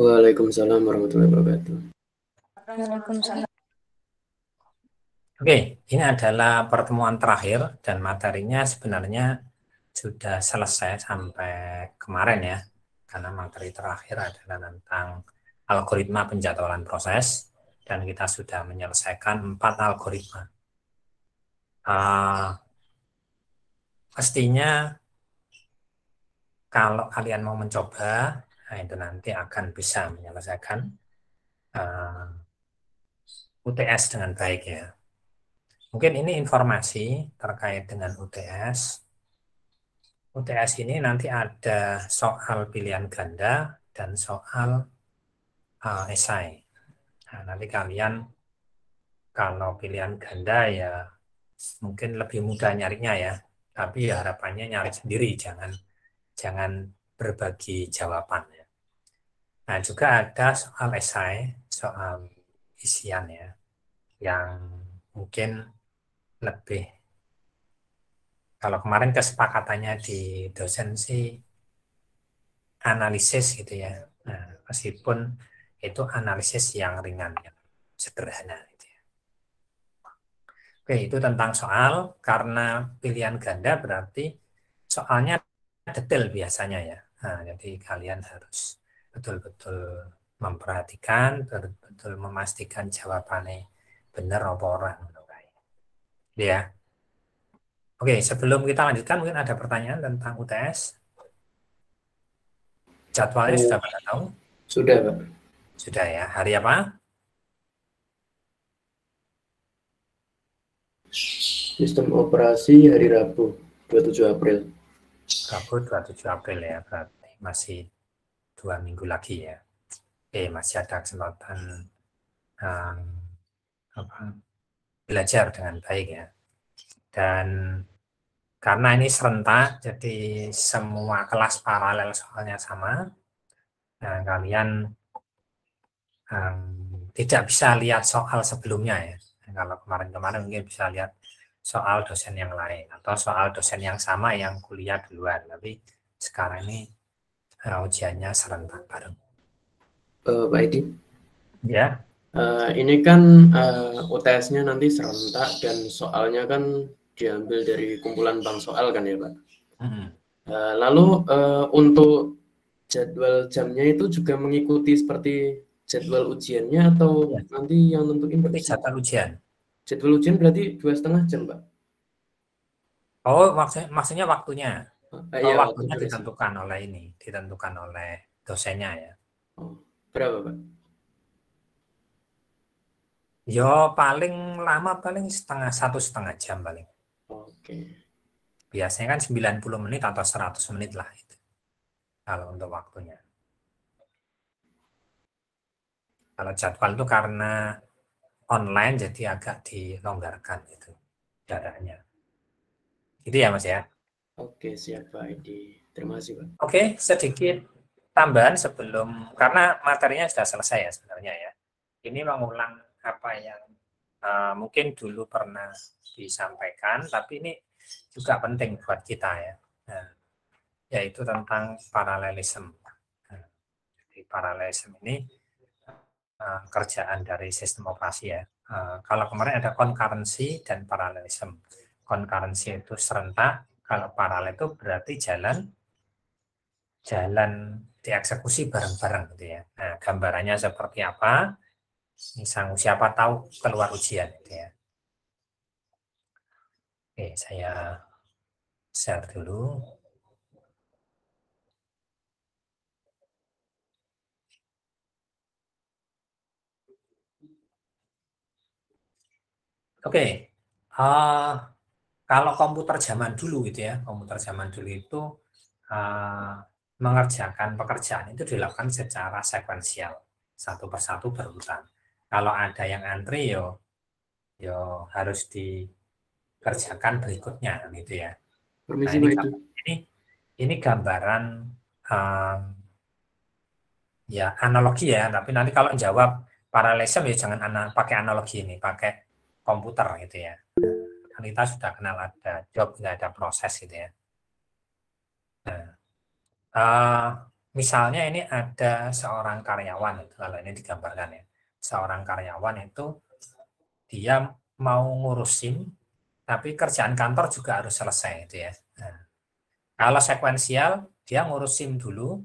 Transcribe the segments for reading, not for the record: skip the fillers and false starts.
Waalaikumsalam warahmatullahi wabarakatuh. Waalaikumsalam. Oke, ini adalah pertemuan terakhir dan materinya sebenarnya sudah selesai sampai kemarin ya, karena materi terakhir adalah tentang algoritma penjadwalan proses dan kita sudah menyelesaikan 4 algoritma. Pastinya kalau kalian mau mencoba, nah itu nanti akan bisa menyelesaikan UTS dengan baik ya. Mungkin ini informasi terkait dengan UTS. UTS ini nanti ada soal pilihan ganda dan soal esai. Nah, nanti kalian kalau pilihan ganda ya mungkin lebih mudah nyarinya ya. Tapi ya harapannya nyari sendiri, jangan berbagi jawaban ya. Nah, juga ada soal esai, soal isian ya, yang mungkin lebih, kalau kemarin kesepakatannya di dosen sih analisis gitu ya. Nah, meskipun itu analisis yang ringan, ya, sederhana gitu ya. Oke, itu tentang soal. Karena pilihan ganda berarti soalnya detail biasanya ya. Nah, jadi kalian harus betul-betul memperhatikan, betul-betul memastikan jawabannya benar apa orang. Ya. Oke, sebelum kita lanjutkan mungkin ada pertanyaan tentang UTS. Jadwalnya sudah pada tahu? Sudah, Pak. Sudah ya. Hari apa? Sistem operasi hari Rabu, 27 April. Rabu 27 April ya, berarti masih 2 minggu lagi ya. Oke, masih ada kesempatan belajar dengan baik ya. Dan karena ini serentak, jadi semua kelas paralel soalnya sama. Nah, kalian tidak bisa lihat soal sebelumnya ya. Nah, kalau kemarin-kemarin mungkin bisa lihat soal dosen yang lain atau soal dosen yang sama yang kuliah duluan. Tapi sekarang ini ujiannya serentak bareng. Pak Edi? Ya. Ini kan UTS-nya nanti serentak dan soalnya kan diambil dari kumpulan bank soal kan ya, Pak? Lalu untuk jadwal jamnya itu juga mengikuti seperti jadwal ujiannya atau ya, nanti yang nentuin jadwal ujian? Jadwal ujian berarti 2,5 jam, Pak? Oh, maksudnya waktunya? Iya, waktunya ditentukan oleh dosennya ya. Oh, berapa, Pak? Yo paling lama paling 1,5 jam paling. Oke. Biasanya kan 90 menit atau 100 menit lah itu. Kalau untuk waktunya. Kalau jadwal itu karena online jadi agak dilonggarkan itu jaraknya. Gitu ya Mas ya. Oke, siap Pak Edi. Terima kasih, Pak. Oke, sedikit tambahan sebelum, karena materinya sudah selesai ya sebenarnya ya. Ini mengulang apa yang mungkin dulu pernah disampaikan, tapi ini juga penting buat kita ya. Nah, yaitu tentang paralelisme. Nah, jadi paralelisme ini kerjaan dari sistem operasi ya. Kalau kemarin ada concurrency dan paralelisme. Concurrency itu serentak, kalau paralel itu berarti jalan dieksekusi bareng-bareng gitu ya. Nah, gambarannya seperti apa? Misalnya siapa tahu keluar ujian gitu ya. Oke, saya share dulu. Oke, kalau komputer zaman dulu gitu ya, komputer zaman dulu itu mengerjakan pekerjaan itu dilakukan secara sekuensial, satu persatu berurutan. Kalau ada yang antri yo harus dikerjakan berikutnya gitu ya. Permisi, Nah, Pak Edi. ini gambaran ya analogi ya, tapi nanti kalau jawab paralelisme ya jangan pakai analogi ini, pakai komputer gitu ya. Kan kita sudah kenal ada job, nggak ada proses gitu ya. Nah, misalnya ini ada seorang karyawan, kalau ini digambarkan ya, seorang karyawan itu dia mau ngurusin, tapi kerjaan kantor juga harus selesai itu ya. Nah, kalau sekuensial, dia ngurusin dulu,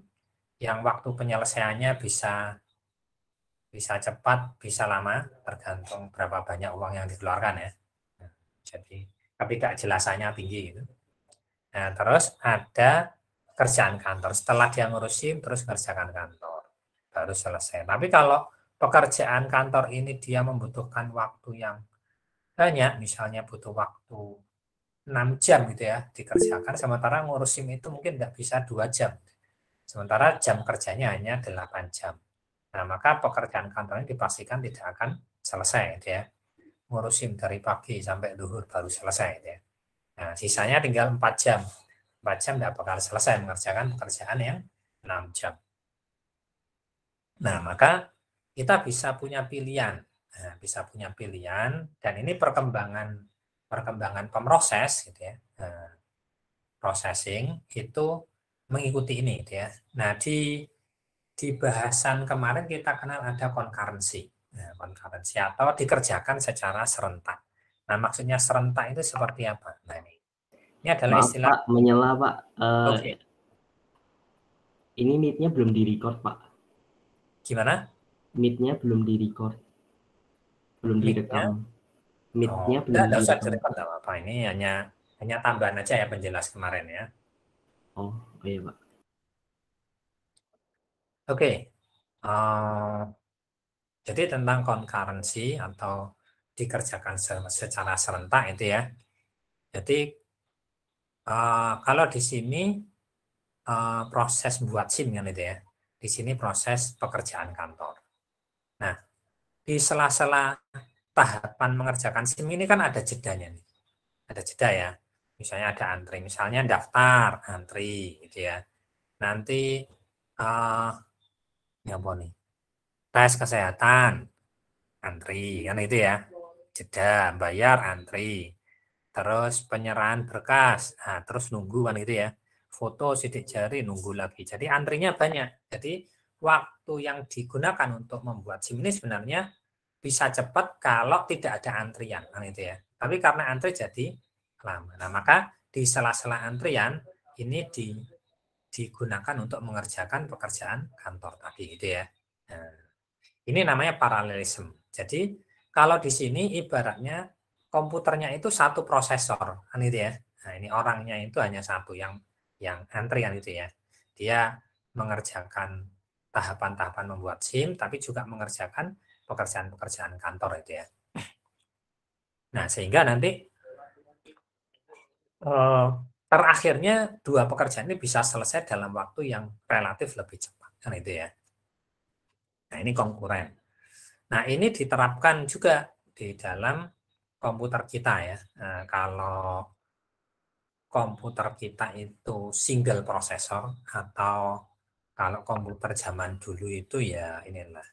yang waktu penyelesaiannya bisa cepat, bisa lama, tergantung berapa banyak uang yang dikeluarkan ya. Nah, jadi ketidakjelasannya tinggi gitu. Nah, terus ada kerjaan kantor. Setelah dia ngurusin, terus kerjakan kantor. Baru selesai. Tapi kalau pekerjaan kantor ini dia membutuhkan waktu yang banyak, misalnya butuh waktu 6 jam gitu ya, dikerjakan, sementara ngurusin itu mungkin nggak bisa 2 jam. Sementara jam kerjanya hanya 8 jam. Nah, maka pekerjaan kantornya dipastikan tidak akan selesai gitu ya. Ngurusin dari pagi sampai zuhur baru selesai gitu ya. Nah, sisanya tinggal 4 jam. 4 jam tidak bakal selesai mengerjakan pekerjaan yang 6 jam. Nah, maka kita bisa punya pilihan. Nah, bisa punya pilihan, dan ini perkembangan pemroses gitu ya. Nah, processing itu mengikuti ini gitu ya. Nah, di bahasan kemarin kita kenal ada concurrency. Nah, concurrency atau dikerjakan secara serentak. Nah, maksudnya serentak itu seperti apa? Nah, ini adalah Maaf, istilah. Pak, menyela Pak. Oke. Ini meet-nya belum di-record Pak. Gimana? Meet-nya belum di-record. Belum direkam. Meet-nya belum Enggak usah direkam. direkam, enggak apa-apa. Ini hanya tambahan aja ya penjelas kemarin ya. Oh iya Pak. Oke. Jadi tentang concurrency atau dikerjakan secara serentak itu ya. Jadi kalau di sini proses buat SIM kan itu ya. Di sini proses pekerjaan kantor. Nah, di sela-sela tahapan mengerjakan SIM ini kan ada jedanya nih. Ada jeda ya. Misalnya ada antri, misalnya daftar, antri gitu ya. Nanti apa nih? Tes kesehatan, antri kan itu ya. Jeda, bayar, antri. Terus penyerahan berkas, nah, terus nunggu kan itu ya. Foto sidik jari, nunggu lagi. Jadi antrinya banyak. Jadi waktu yang digunakan untuk membuat SIM ini sebenarnya bisa cepat kalau tidak ada antrian kan itu ya. Tapi karena antri jadi lama. Nah, maka di sela-sela antrian ini digunakan untuk mengerjakan pekerjaan kantor tadi gitu ya. Nah, ini namanya paralelisme. Jadi kalau di sini ibaratnya komputernya itu satu prosesor kan itu ya. Nah, ini orangnya itu hanya satu yang antrian itu ya. Dia mengerjakan tahapan-tahapan membuat SIM tapi juga mengerjakan pekerjaan-pekerjaan kantor itu ya. Nah, sehingga nanti terakhirnya dua pekerjaan ini bisa selesai dalam waktu yang relatif lebih cepat kan itu ya. Nah, ini konkuren. Nah, ini diterapkan juga di dalam komputer kita ya. Nah, kalau komputer kita itu single prosesor atau kalau komputer zaman dulu itu ya inilah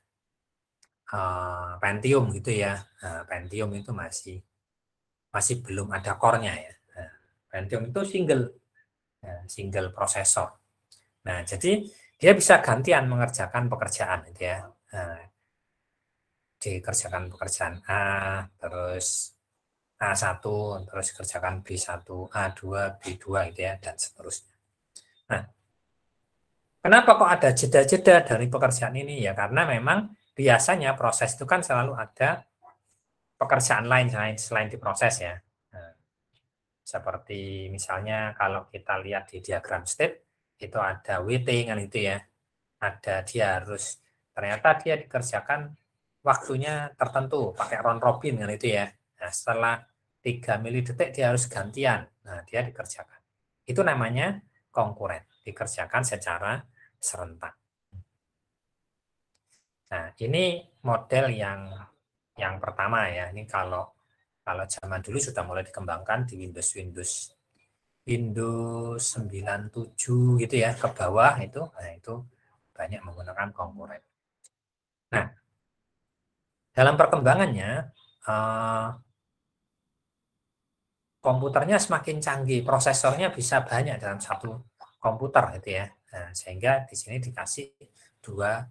Pentium gitu ya. Nah, Pentium itu masih belum ada core-nya ya. Nah, Pentium itu single prosesor. Nah, jadi dia bisa gantian mengerjakan pekerjaan gitu ya. Nah, dikerjakan pekerjaan A, terus A1, terus kerjakan B1, A2, B2 gitu ya, dan seterusnya. Nah, kenapa kok ada jeda-jeda dari pekerjaan ini? Ya karena memang biasanya proses itu kan selalu ada pekerjaan lain selain diproses ya. Nah, seperti misalnya kalau kita lihat di diagram state, itu ada waiting kan itu ya. Ada ternyata dia dikerjakan waktunya tertentu, pakai round robin kan itu ya. Nah, setelah 3 mili detik dia harus gantian. Nah, dia dikerjakan. Itu namanya konkuren, dikerjakan secara serentak. Nah, ini model yang pertama ya. Ini kalau zaman dulu sudah mulai dikembangkan di Windows 97 gitu ya, ke bawah itu. Nah, itu banyak menggunakan konkuren. Nah, dalam perkembangannya komputernya semakin canggih, prosesornya bisa banyak dalam satu komputer gitu ya. Nah, sehingga di sini dikasih dua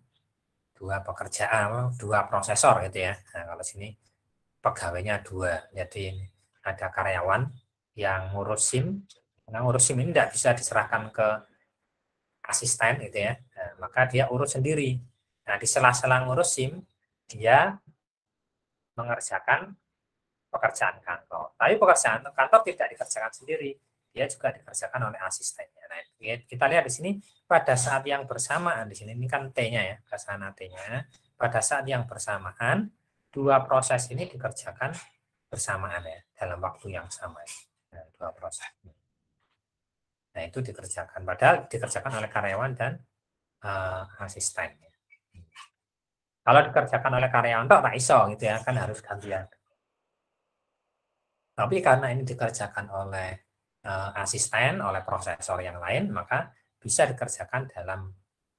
pekerjaan, dua prosesor gitu ya. Nah, kalau sini pegawainya dua, jadi ada karyawan yang ngurus SIM. Nah, ngurus SIM ini tidak bisa diserahkan ke asisten gitu ya. Nah, maka dia urus sendiri. Nah, di sela-sela ngurus SIM, dia mengerjakan pekerjaan kantor. Tapi pekerjaan kantor tidak dikerjakan sendiri, dia juga dikerjakan oleh asistennya. Nah, kita lihat di sini pada saat yang bersamaan, di sini ini kan T-nya ya, ke sana T-nya. Pada saat yang bersamaan, dua proses ini dikerjakan bersamaan ya, dalam waktu yang sama. Nah, dua proses. Nah, itu dikerjakan, padahal dikerjakan oleh karyawan dan asisten. Kalau dikerjakan oleh karyawan, tak iso gitu ya, kan harus gantian. Tapi karena ini dikerjakan oleh asisten, oleh prosesor yang lain, maka bisa dikerjakan dalam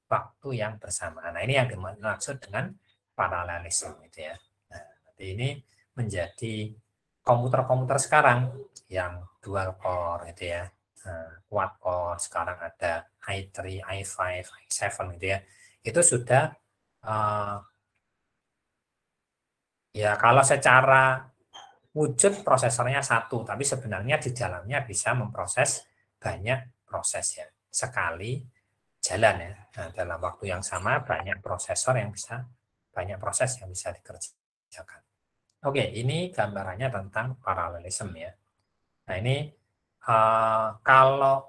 waktu yang bersamaan. Nah, ini yang dimaksud dengan paralelisme gitu ya. Nah, ini menjadi komputer-komputer sekarang yang dual core gitu ya. Quad core, sekarang ada i3, i5, i7 gitu ya. Itu sudah ya kalau secara wujud prosesornya satu, tapi sebenarnya di dalamnya bisa memproses banyak proses ya. Sekali jalan ya. Nah, dalam waktu yang sama banyak proses yang bisa dikerjakan. Oke, ini gambarannya tentang paralelisme ya. Nah, ini kalau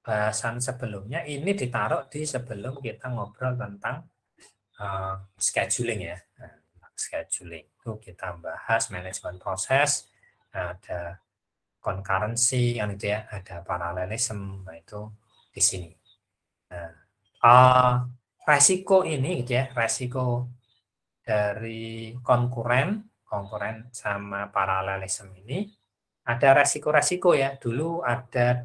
bahasan sebelumnya ini ditaruh di sebelum kita ngobrol tentang scheduling ya. Nah, scheduling itu kita bahas manajemen proses, ada concurrency yang itu ya, ada paralelisme, nah itu di sini. Nah, resiko ini gitu ya, resiko dari konkuren sama paralelisme ini ada resiko-resiko ya. Dulu ada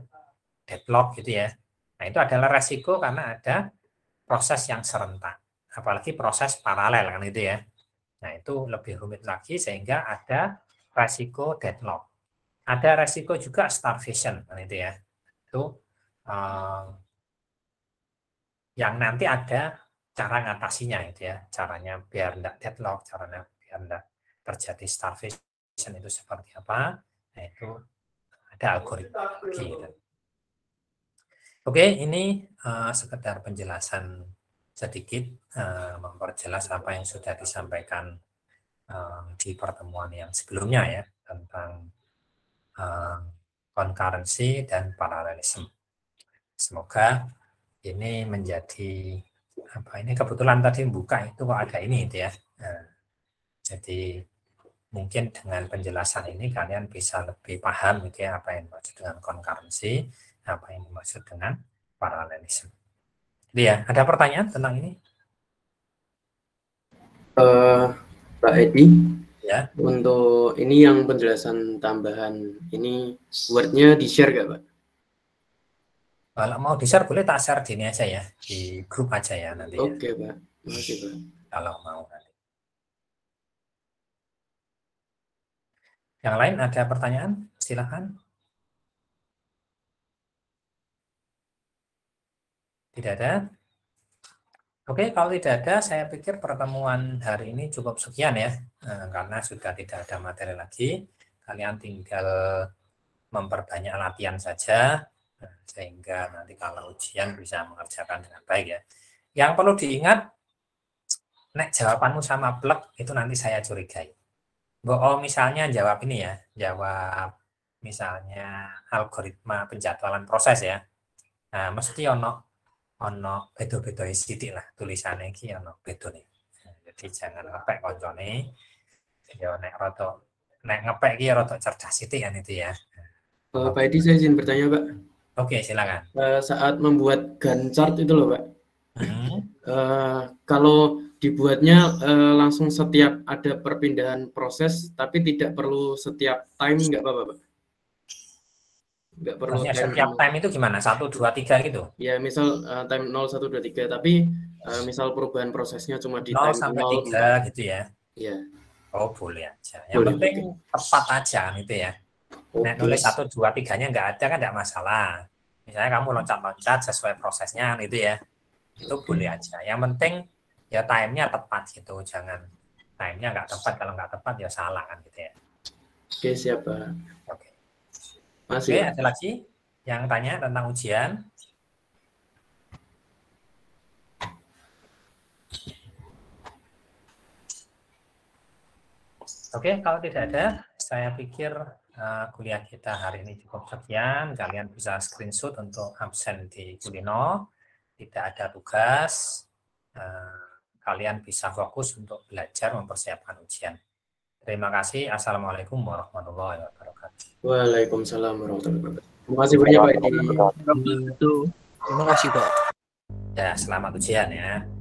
deadlock gitu ya. Nah, itu adalah resiko karena ada proses yang serentak, apalagi proses paralel kan gitu ya. Nah, itu lebih rumit lagi sehingga ada resiko deadlock. Ada resiko juga starvation kan itu ya. Itu yang nanti ada cara ngatasinya itu ya. Caranya biar tidak deadlock, caranya biar tidak terjadi starvation itu seperti apa. Nah, itu ada algoritma lagi gitu. Oke, ini sekedar penjelasan sedikit memperjelas apa yang sudah disampaikan di pertemuan yang sebelumnya ya tentang concurrency dan paralelisme. Semoga ini menjadi apa ini kebetulan tadi buka itu kok ada ini itu ya. Nah, jadi mungkin dengan penjelasan ini kalian bisa lebih paham gitu ya apa yang dimaksud dengan concurrency, apa yang dimaksud dengan paralelisme. Jadi ya, ada pertanyaan tentang ini? Pak Edi, ya. Untuk ini yang penjelasan tambahan ini Word-nya di-share nggak, Pak? Kalau mau di-share boleh tak share di ini aja ya, di grup aja ya nanti. Oke, Pak. Terima kasih, Pak. Kalau mau nanti. Yang lain ada pertanyaan? Silakan. Tidak ada? Oke, kalau tidak ada, saya pikir pertemuan hari ini cukup sekian ya, karena sudah tidak ada materi lagi. Kalian tinggal memperbanyak latihan saja, sehingga nanti kalau ujian bisa mengerjakan dengan baik ya. Yang perlu diingat, nek jawabanmu sama plek, itu nanti saya curigai. Oh, misalnya jawab ini ya, jawab misalnya algoritma penjadwalan proses ya. Nah, mesti ono bedo-bedo sithik lah tulisannya iki ono bedone. Jadi jangan ngepek koncone. Ya nek ngepek iki rada cerdas sithik kan itu ya. Pak Edi, saya izin bertanya, Pak. Oke, silakan. Saat membuat Gantt chart itu loh, Pak. Kalau dibuatnya langsung setiap ada perpindahan proses, tapi tidak perlu setiap time, nggak apa-apa, Pak? Nggak perlu time setiap time itu gimana? 1, 2, 3 gitu? Ya, misal time 0, 1, 2, 3, tapi misal perubahan prosesnya cuma di 0 time sampai 0, 3 gitu ya? Iya. Oh, boleh aja. Yang penting tepat aja gitu ya. Nek nulis 1, 2, 3-nya nggak ada kan nggak masalah. Misalnya kamu loncat-loncat sesuai prosesnya itu ya, itu boleh aja. Yang penting ya time-nya tepat gitu, jangan time-nya nggak tepat, kalau nggak tepat ya salah kan gitu ya. Oke, siap Pak. Oke. Masih. Oke, ada lagi yang tanya tentang ujian? Oke, kalau tidak ada, saya pikir kuliah kita hari ini cukup sekian. Kalian bisa screenshot untuk absen di Kulino. Tidak ada tugas. Kalian bisa fokus untuk belajar mempersiapkan ujian. Terima kasih. Assalamualaikum warahmatullahi wabarakatuh. Waalaikumsalam warahmatullahi wabarakatuh. Terima kasih banyak Pak Edi. Terima kasih Pak. Ya, selamat ujian ya.